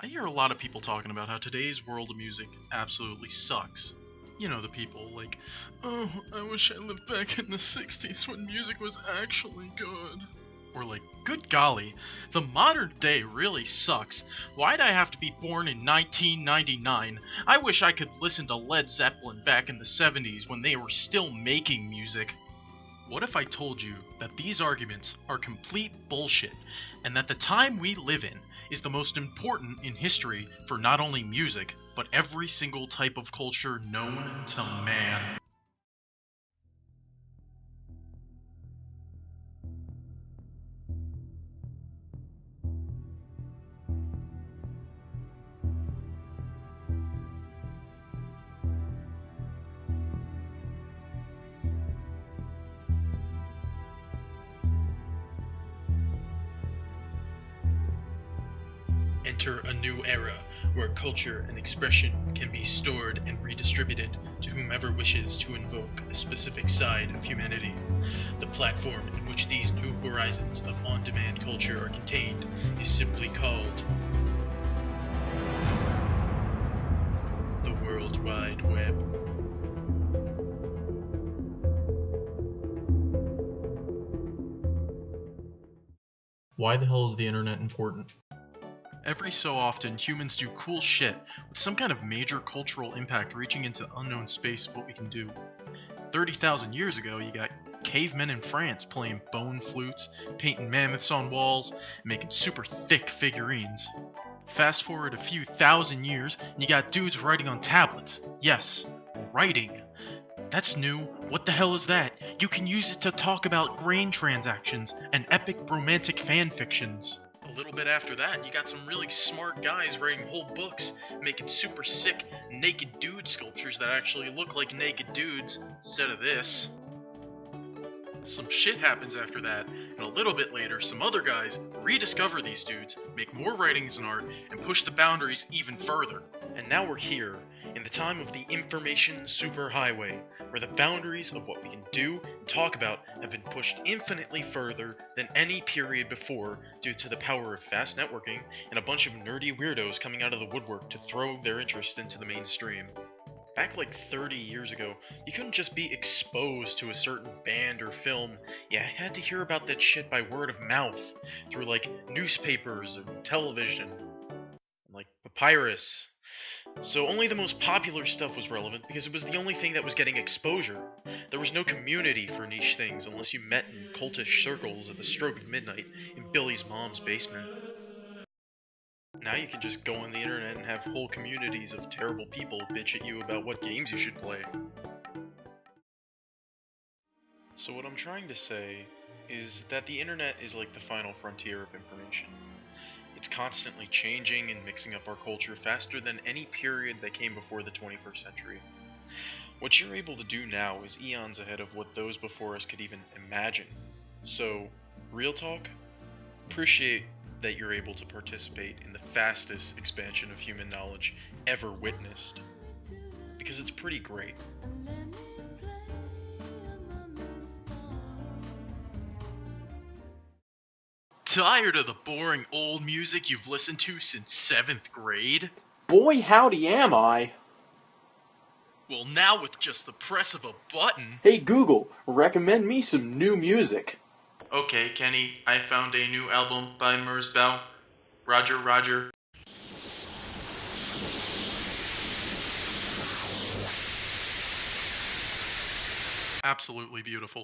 I hear a lot of people talking about how today's world of music absolutely sucks. You know, the people like, oh, I wish I lived back in the 60s when music was actually good. Or like, good golly, the modern day really sucks. Why'd I have to be born in 1999? I wish I could listen to Led Zeppelin back in the 70s when they were still making music. What if I told you that these arguments are complete bullshit, and that the time we live in is the most important in history for not only music, but every single type of culture known to man? Enter a new era where culture and expression can be stored and redistributed to whomever wishes to invoke a specific side of humanity. The platform in which these new horizons of on-demand culture are contained is simply called the World Wide Web. Why the hell is the internet important? Every so often, humans do cool shit with some kind of major cultural impact reaching into the unknown space of what we can do. 30,000 years ago, you got cavemen in France playing bone flutes, painting mammoths on walls, and making super thick figurines. Fast forward a few thousand years, and you got dudes writing on tablets. Yes, writing. That's new. What the hell is that? You can use it to talk about grain transactions and epic romantic fan fictions. A little bit after that, you got some really smart guys writing whole books, making super sick naked dude sculptures that actually look like naked dudes instead of this. Some shit happens after that, and a little bit later, some other guys rediscover these dudes, make more writings and art, and push the boundaries even further. And now we're here, in the time of the information superhighway, where the boundaries of what we can do and talk about have been pushed infinitely further than any period before due to the power of fast networking and a bunch of nerdy weirdos coming out of the woodwork to throw their interest into the mainstream. Back like 30 years ago, you couldn't just be exposed to a certain band or film. You had to hear about that shit by word of mouth, through like newspapers and television, like papyrus. So only the most popular stuff was relevant because it was the only thing that was getting exposure. There was no community for niche things unless you met in cultish circles at the stroke of midnight in Billy's mom's basement. Now you can just go on the internet and have whole communities of terrible people bitch at you about what games you should play. So what I'm trying to say is that the internet is like the final frontier of information. It's constantly changing and mixing up our culture faster than any period that came before the 21st century. What you're able to do now is eons ahead of what those before us could even imagine. So, real talk, appreciate that you're able to participate in the fastest expansion of human knowledge ever witnessed. Because it's pretty great. Tired of the boring old music you've listened to since 7th grade? Boy, howdy am I. Well, now with just the press of a button... Hey Google, recommend me some new music. Okay, Kenny, I found a new album by Merzbow. Roger, Roger. Absolutely beautiful.